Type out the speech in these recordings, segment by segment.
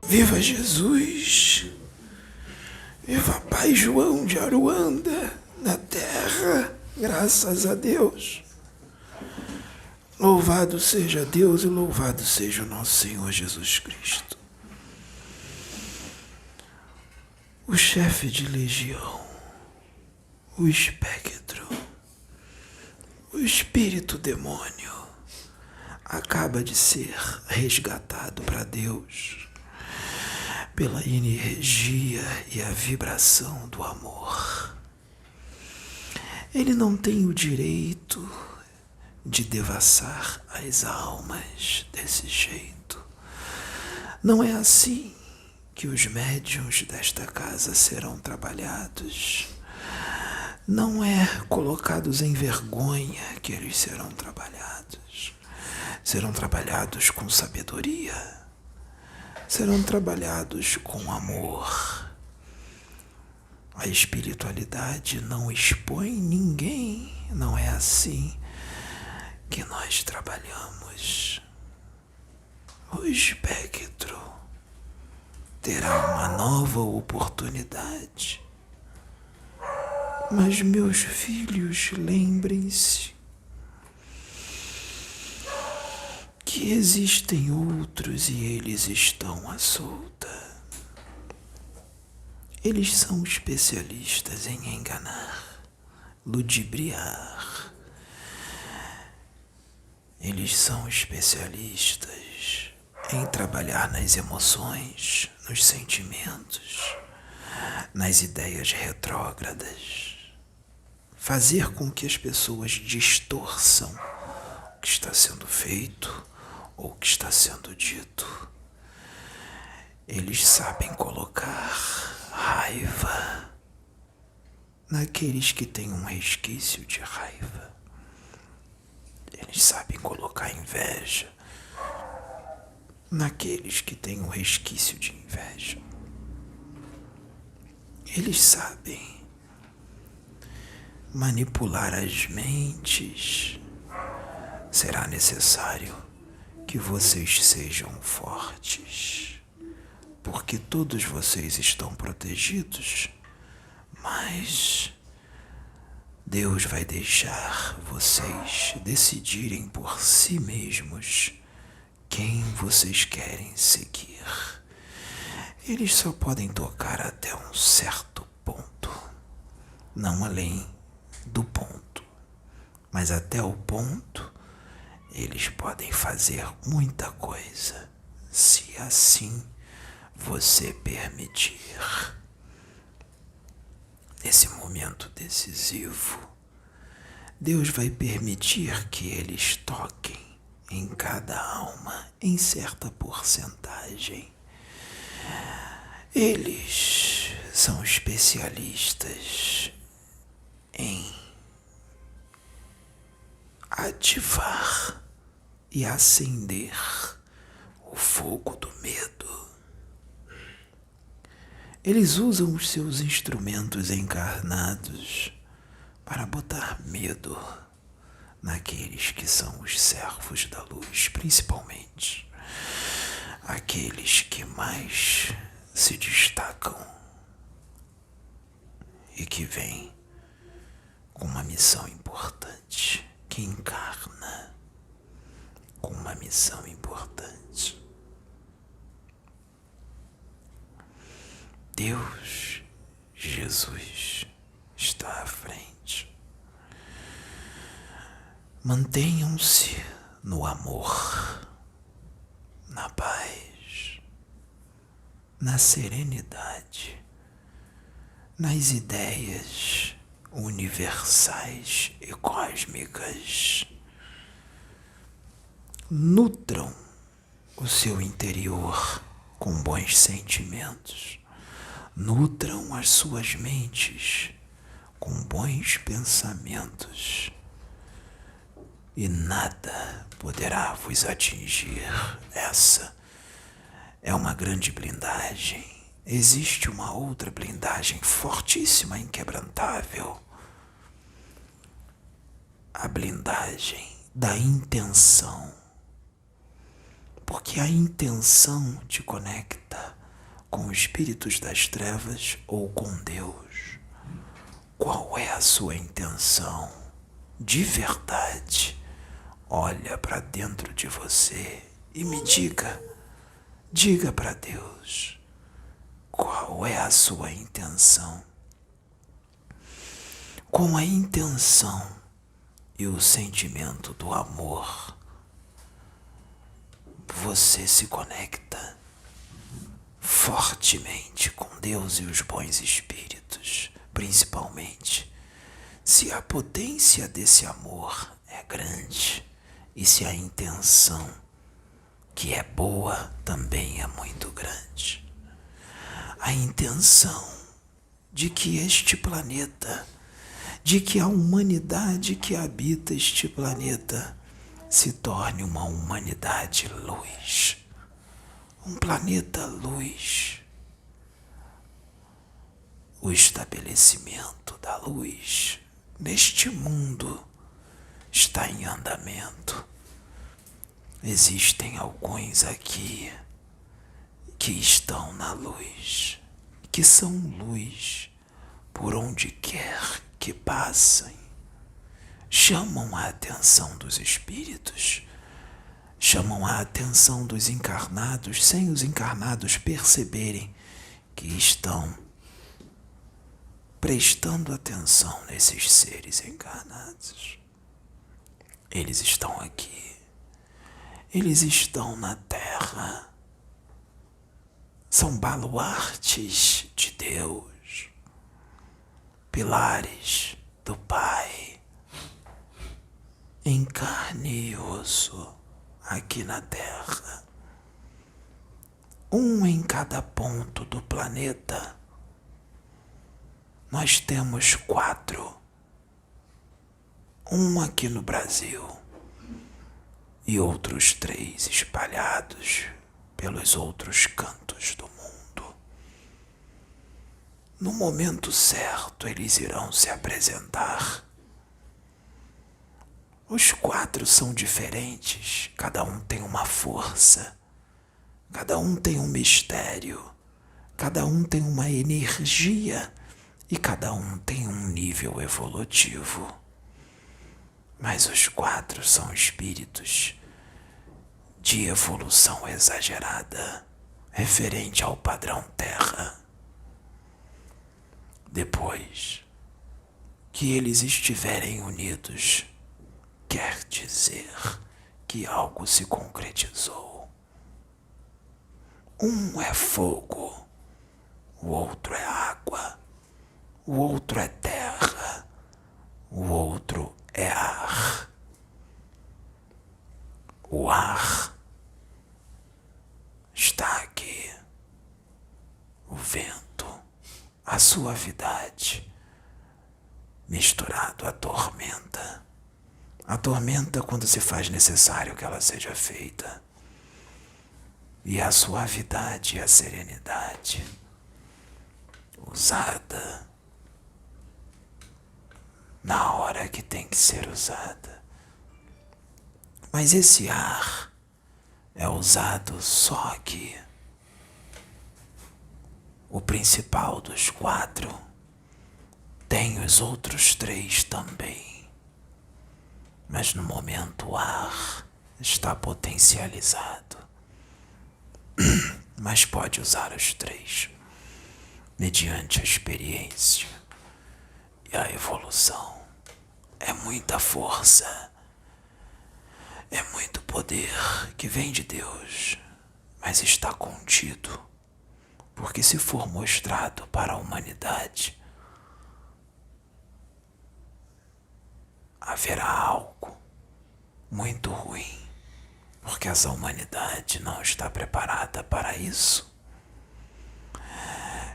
Viva Jesus! Viva Pai João de Aruanda na terra, graças a Deus. Louvado seja Deus e louvado seja o nosso Senhor Jesus Cristo. O chefe de legião, o espectro, o espírito demônio acaba de ser resgatado para Deus pela energia e a vibração do amor. Ele não tem o direito de devassar as almas desse jeito. Não é assim que os médiuns desta casa serão trabalhados. Não é colocados em vergonha que eles serão trabalhados. Serão trabalhados com sabedoria. Serão trabalhados com amor. A espiritualidade não expõe ninguém. Não é assim que nós trabalhamos. O espectro terá uma nova oportunidade. Mas, meus filhos, lembrem-se que existem outros e eles estão à solta. Eles são especialistas em enganar, ludibriar. Eles são especialistas em trabalhar nas emoções, nos sentimentos, nas ideias retrógradas. Fazer com que as pessoas distorçam o que está sendo feito ou o que está sendo dito. Eles sabem colocar raiva naqueles que têm um resquício de raiva. Eles sabem colocar inveja naqueles que têm um resquício de inveja. Eles sabem manipular as mentes. Será necessário que vocês sejam fortes, porque todos vocês estão protegidos, mas Deus vai deixar vocês decidirem por si mesmos quem vocês querem seguir. Eles só podem tocar até um certo ponto, não além do ponto, mas até o ponto eles podem fazer muita coisa, se assim você permitir. Nesse momento decisivo, Deus vai permitir que eles toquem em cada alma em certa porcentagem. Eles são especialistas em ativar e acender o fogo do medo. Eles usam os seus instrumentos encarnados para botar medo naqueles que são os servos da luz, principalmente aqueles que mais se destacam e que vêm com uma missão importante, que encarna com uma missão importante. Deus, Jesus, está à frente. Mantenham-se no amor, na paz, na serenidade, nas ideias universais e cósmicas. Nutram o seu interior com bons sentimentos. Nutram as suas mentes com bons pensamentos. E nada poderá vos atingir. Essa é uma grande blindagem. Existe uma outra blindagem fortíssima, inquebrantável. A blindagem da intenção. Porque a intenção te conecta com espíritos das trevas ou com Deus? Qual é a sua intenção? De verdade, olha para dentro de você e me diga para Deus, qual é a sua intenção? Com a intenção e o sentimento do amor, você se conecta fortemente com Deus e os bons espíritos, principalmente se a potência desse amor é grande e se a intenção, que é boa, também é muito grande. A intenção de que este planeta, de que a humanidade que habita este planeta se torne uma humanidade luz, um planeta luz. O estabelecimento da luz neste mundo está em andamento. Existem alguns aqui que estão na luz, que são luz por onde quer que passem. Chamam a atenção dos espíritos, chamam a atenção dos encarnados, sem os encarnados perceberem que estão prestando atenção nesses seres encarnados. Eles estão aqui, eles estão na Terra, são baluartes de Deus, pilares do Pai, em carne e osso, aqui na Terra, um em cada ponto do planeta. Nós temos 4, um aqui no Brasil e outros 3 espalhados pelos outros cantos do mundo. No momento certo, eles irão se apresentar. Os 4 são diferentes, cada um tem uma força, cada um tem um mistério, cada um tem uma energia e cada um tem um nível evolutivo. Mas os 4 são espíritos de evolução exagerada, referente ao padrão Terra. Depois que eles estiverem unidos, quer dizer que algo se concretizou. Um é fogo, o outro é água, o outro é terra, o outro é ar. O ar está aqui, o vento, a suavidade, misturado à tormenta. A tormenta quando se faz necessário que ela seja feita. E a suavidade e a serenidade usada na hora que tem que ser usada. Mas esse ar é usado só aqui. O principal dos 4 tem os outros 3 também. Mas no momento o ar está potencializado. Mas pode usar os 3, mediante a experiência e a evolução. É muita força, é muito poder que vem de Deus, mas está contido, porque se for mostrado para a humanidade, haverá algo muito ruim, porque essa humanidade não está preparada para isso.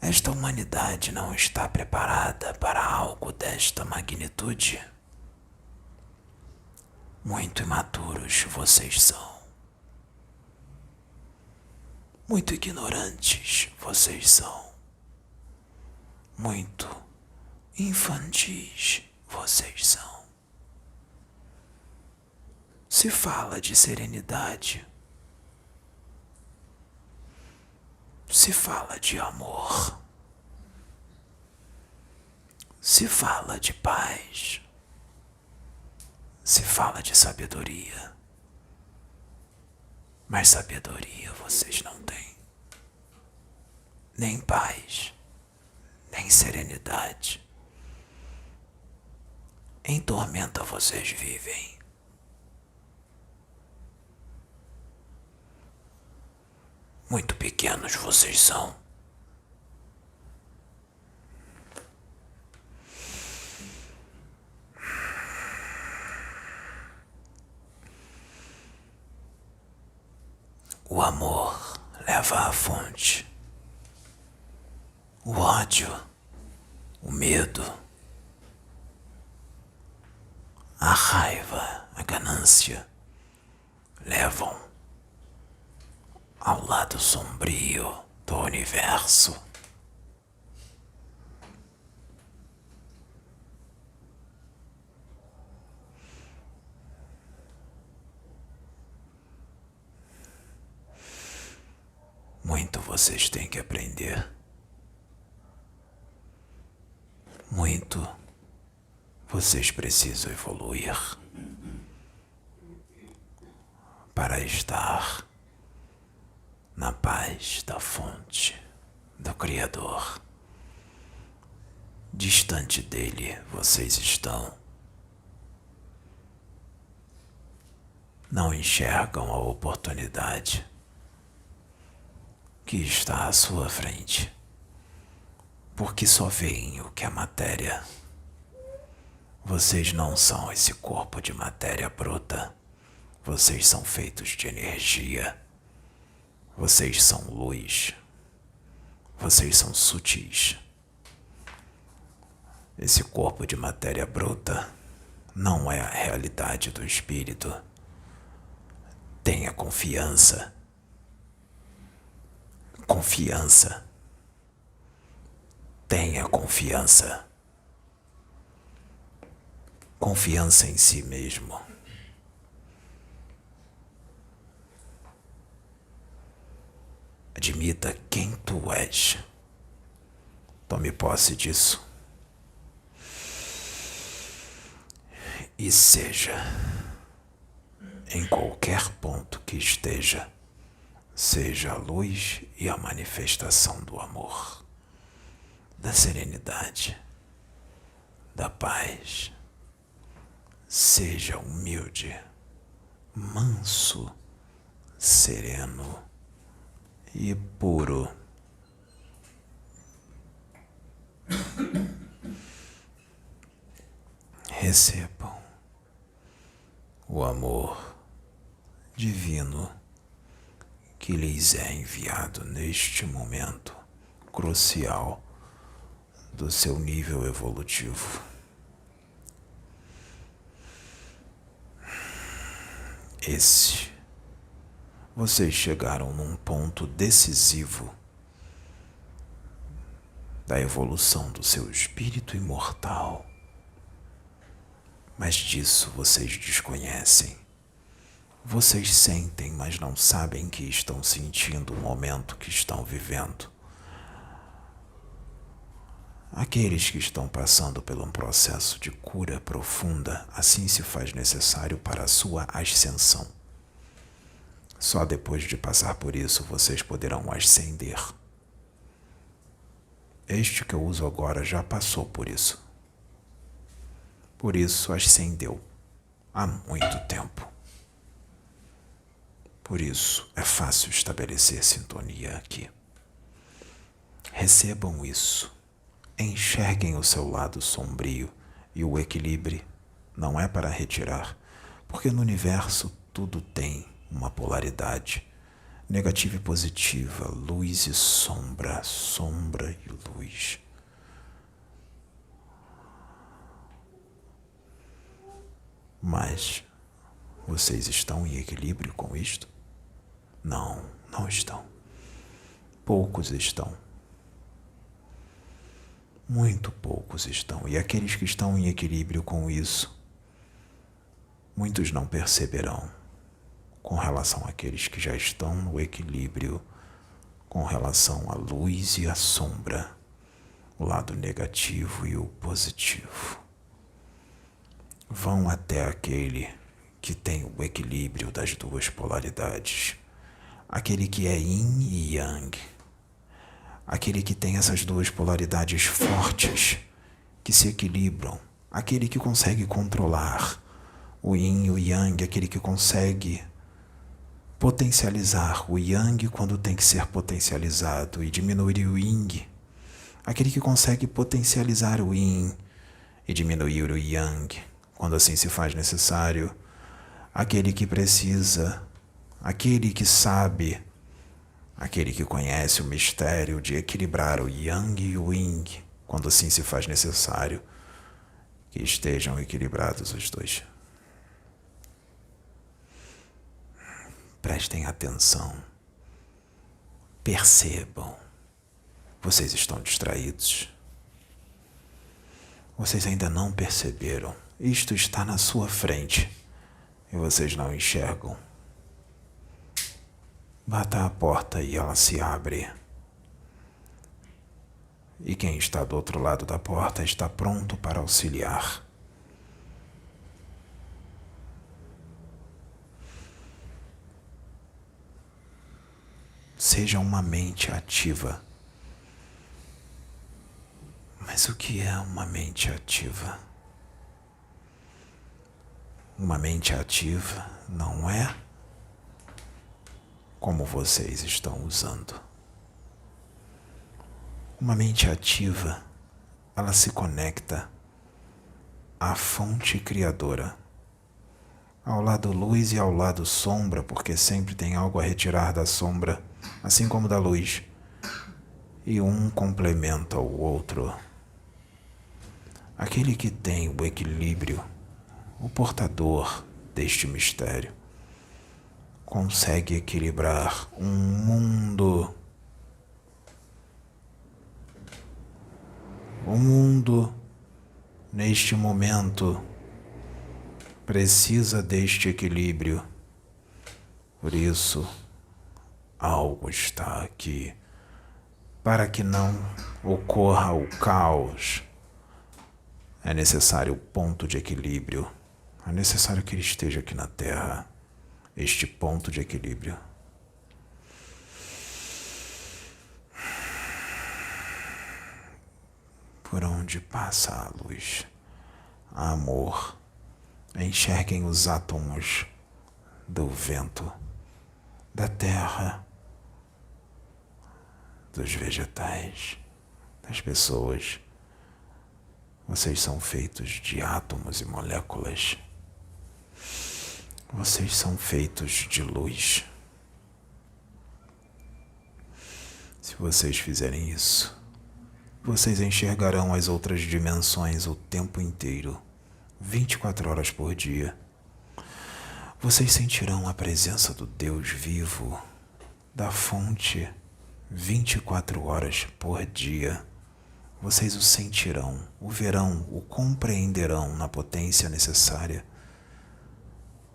Esta humanidade não está preparada para algo desta magnitude. Muito imaturos vocês são. Muito ignorantes vocês são. Muito infantis vocês são. Se fala de serenidade, se fala de amor, se fala de paz, se fala de sabedoria. Mas sabedoria vocês não têm, nem paz, nem serenidade. Em tormenta vocês vivem. Muito pequenos vocês são. O amor leva à fonte. O ódio, o medo, a raiva, a ganância levam ao lado sombrio do universo. Muito vocês têm que aprender. Muito vocês precisam evoluir para estar na paz da fonte do Criador. Distante dele vocês estão. Não enxergam a oportunidade que está à sua frente, porque só veem o que é matéria. Vocês não são esse corpo de matéria bruta. Vocês são feitos de energia. Vocês são luz. Vocês são sutis. Esse corpo de matéria bruta não é a realidade do espírito. Tenha confiança. Confiança. Tenha confiança. Confiança em si mesmo. Admita quem tu és. Tome posse disso. E seja, em qualquer ponto que esteja, seja a luz e a manifestação do amor, da serenidade, da paz. Seja humilde, manso, sereno e puro. Recebam o amor divino que lhes é enviado neste momento crucial do seu nível evolutivo. Vocês chegaram num ponto decisivo da evolução do seu espírito imortal. Mas disso vocês desconhecem. Vocês sentem, mas não sabem que estão sentindo o momento que estão vivendo. Aqueles que estão passando por um processo de cura profunda, assim se faz necessário para a sua ascensão. Só depois de passar por isso vocês poderão ascender. Este que eu uso agora já passou por isso. Por isso ascendeu há muito tempo. Por isso é fácil estabelecer sintonia aqui. Recebam isso. Enxerguem o seu lado sombrio e o equilíbrio não é para retirar, porque no universo tudo tem uma polaridade, negativa e positiva, luz e sombra, sombra e luz. Mas vocês estão em equilíbrio com isto? Não, não estão. Poucos estão. Muito poucos estão, e aqueles que estão em equilíbrio com isso, muitos não perceberão, com relação àqueles que já estão no equilíbrio com relação à luz e à sombra, o lado negativo e o positivo. Vão até aquele que tem o equilíbrio das duas polaridades, aquele que é yin e yang, aquele que tem essas duas polaridades fortes que se equilibram, aquele que consegue controlar o yin e o yang, aquele que consegue potencializar o yang quando tem que ser potencializado e diminuir o yin, aquele que consegue potencializar o yin e diminuir o yang quando assim se faz necessário, aquele que precisa, aquele que sabe, aquele que conhece o mistério de equilibrar o yang e o yin quando assim se faz necessário, que estejam equilibrados os dois. Prestem atenção. Percebam. Vocês estão distraídos. Vocês ainda não perceberam. Isto está na sua frente e vocês não enxergam. Bata a porta e ela se abre. E quem está do outro lado da porta está pronto para auxiliar. Seja uma mente ativa. Mas o que é uma mente ativa? Uma mente ativa não é como vocês estão usando. Uma mente ativa, ela se conecta à fonte criadora, ao lado luz e ao lado sombra, porque sempre tem algo a retirar da sombra, assim como da luz, e um complementa o outro. Aquele que tem o equilíbrio, o portador deste mistério, consegue equilibrar um mundo. O mundo, neste momento, precisa deste equilíbrio. Por isso, algo está aqui para que não ocorra o caos. É necessário o ponto de equilíbrio. É necessário que ele esteja aqui na Terra, este ponto de equilíbrio. Por onde passa a luz, há amor. Enxerguem os átomos do vento, da terra, dos vegetais, das pessoas. Vocês são feitos de átomos e moléculas. Vocês são feitos de luz. Se vocês fizerem isso, vocês enxergarão as outras dimensões o tempo inteiro, 24 horas por dia. Vocês sentirão a presença do Deus vivo, da fonte, 24 horas por dia. Vocês o sentirão, o verão, o compreenderão na potência necessária.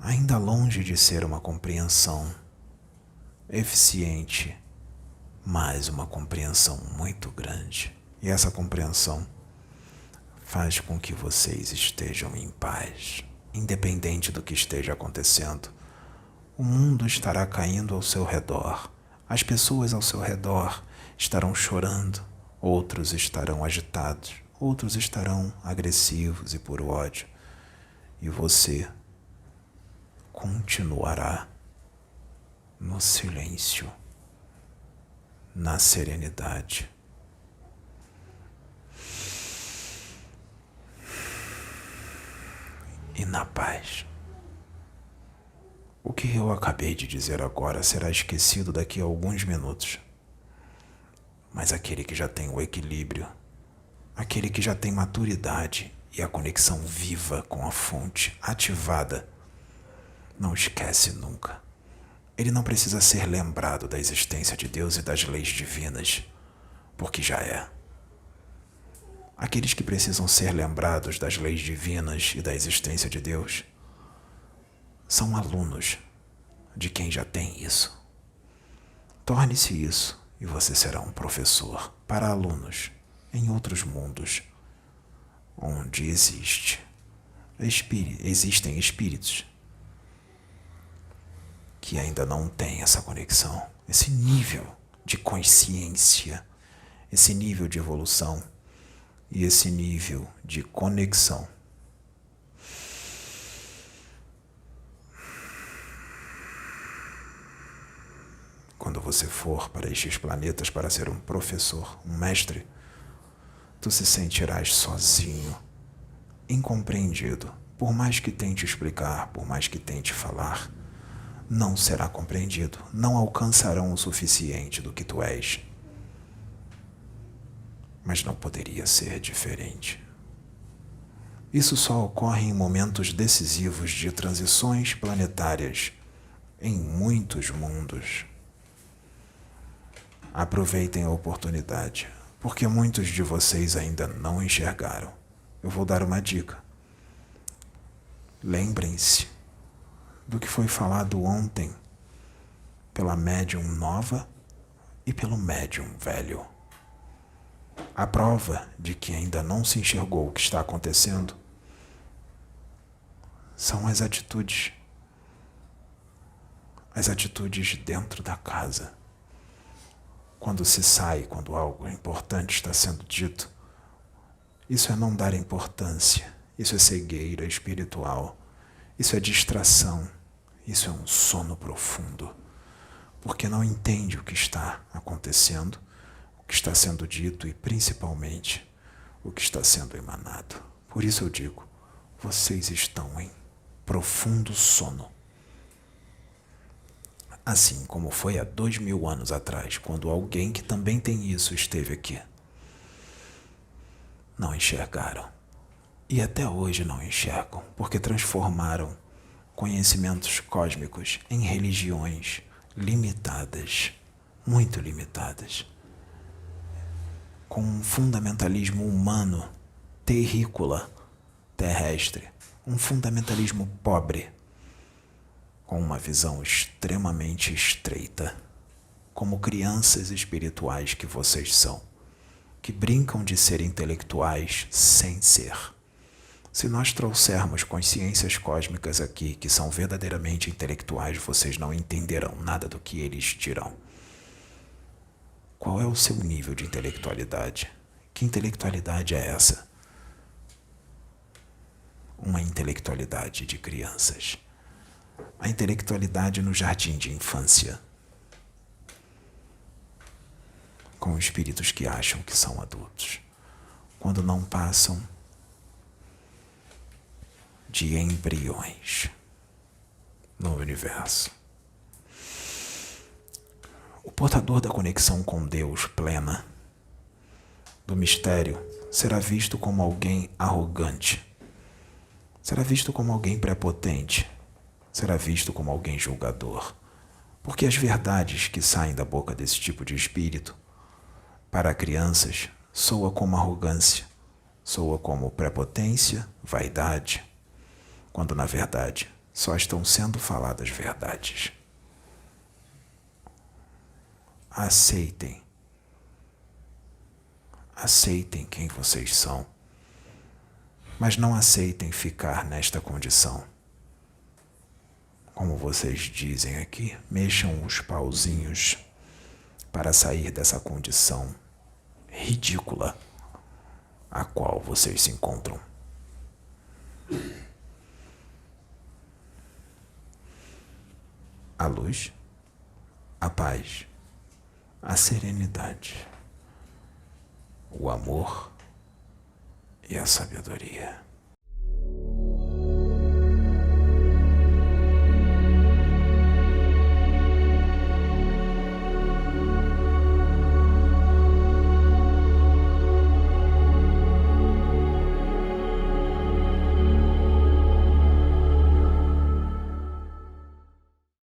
Ainda longe de ser uma compreensão eficiente, mas uma compreensão muito grande. E essa compreensão faz com que vocês estejam em paz, independente do que esteja acontecendo. O mundo estará caindo ao seu redor. As pessoas ao seu redor estarão chorando. Outros estarão agitados. Outros estarão agressivos e por ódio. E você continuará no silêncio, na serenidade. E na paz. O que eu acabei de dizer agora será esquecido daqui a alguns minutos. Mas aquele que já tem o equilíbrio, aquele que já tem maturidade e a conexão viva com a fonte ativada, não esquece nunca. Ele não precisa ser lembrado da existência de Deus e das leis divinas, porque já é. Aqueles que precisam ser lembrados das leis divinas e da existência de Deus são alunos de quem já tem isso. Torne-se isso e você será um professor para alunos em outros mundos, onde existem espíritos que ainda não têm essa conexão, esse nível de consciência, esse nível de evolução e esse nível de conexão. Quando você for para estes planetas para ser um professor, um mestre, tu se sentirás sozinho, incompreendido. Por mais que tente explicar, por mais que tente falar, não será compreendido, não alcançarão o suficiente do que tu és. Mas não poderia ser diferente. Isso só ocorre em momentos decisivos de transições planetárias em muitos mundos. Aproveitem a oportunidade, porque muitos de vocês ainda não enxergaram. Eu vou dar uma dica. Lembrem-se do que foi falado ontem pela médium nova e pelo médium velho. A prova de que ainda não se enxergou o que está acontecendo são as atitudes. As atitudes dentro da casa. Quando se sai, quando algo importante está sendo dito, isso é não dar importância, isso é cegueira espiritual, isso é distração, isso é um sono profundo, porque não entende o que está acontecendo, o que está sendo dito e principalmente o que está sendo emanado. Por isso eu digo, vocês estão em profundo sono. Assim como foi há 2000 anos atrás, quando alguém que também tem isso esteve aqui. Não enxergaram. E até hoje não enxergam, porque transformaram conhecimentos cósmicos em religiões limitadas, muito limitadas, com um fundamentalismo humano, terrícola, terrestre, um fundamentalismo pobre, com uma visão extremamente estreita, como crianças espirituais que vocês são, que brincam de ser intelectuais sem ser. Se nós trouxermos consciências cósmicas aqui que são verdadeiramente intelectuais, vocês não entenderão nada do que eles dirão. Qual é o seu nível de intelectualidade? Que intelectualidade é essa? Uma intelectualidade de crianças. A intelectualidade no jardim de infância, com espíritos que acham que são adultos, quando não passam de embriões no universo. O portador da conexão com Deus plena, do mistério, será visto como alguém arrogante, será visto como alguém prepotente, será visto como alguém julgador, porque as verdades que saem da boca desse tipo de espírito, para crianças, soa como arrogância, soa como prepotência, vaidade, quando na verdade só estão sendo faladas verdades. Aceitem quem vocês são, mas não aceitem ficar nesta condição. Como vocês dizem aqui, mexam os pauzinhos para sair dessa condição ridícula a qual vocês se encontram. A luz, a paz, a serenidade, o amor e a sabedoria.